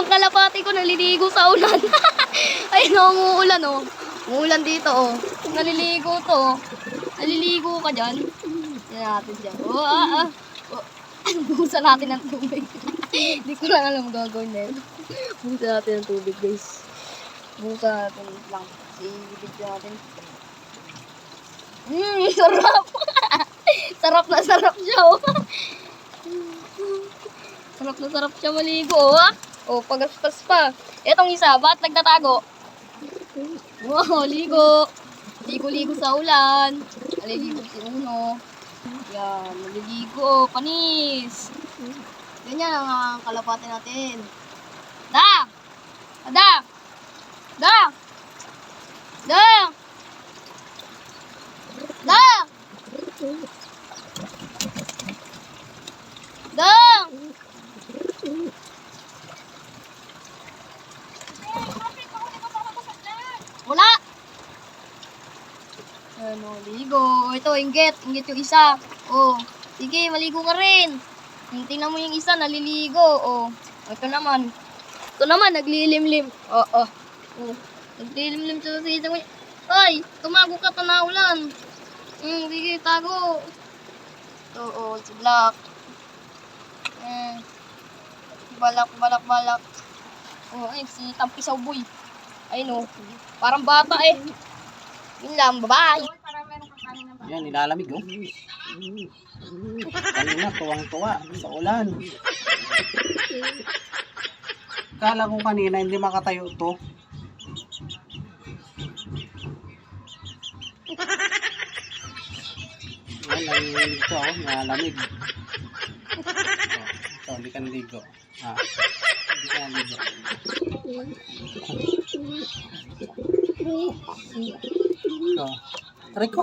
Yung kalapati ko naliligo sa ulan. Ayun o, umuulan o. Umuulan dito o. Naliligo to. Naliligo ka dyan. Yan natin dyan. Buhusan natin ng tubig. Hindi ko lang alam gagawin na yun. Buhusan natin ng tubig, guys. Buhusan natin lang. Ibig natin. Sarap! Sarap na sarap siya, oh. Sarap na sarap siya maligo, oh. Oh, pagaspas pa. Etong isa, ba't nagtatago? Wow, ligo. Ligo-ligo sa ulan. Naliligo si Uno. Yan, naliligo. Panis. Ganyan ang kalapati natin. Da! Da! Da! Da! Da! Da! Wala! Ano, ligo. Ito, inggit. Inggit yung isa. Oh, sige, maligo ka rin. Tingnan mo yung isa, naliligo. Oh, ito naman. Ito naman, naglilimlim. Oh. Naglilimlim sa sisang mo. Ay, tumago ka, tanaulan. Sige, tago. Oo, si Black. Balak. Oh, ay, si Tampisaw Boy. Ayun, oh. Parang bata eh. Yun lang, bye-bye. Yan, nilalamig, oh. Kanina, tuwang-tuwa sa ulan. Kala ko kanina, hindi makatayo to. Yan, nalilig to, oh. Nilalamig. Ito, hindi ka naligo. Hindi ka naligo. Aray ko.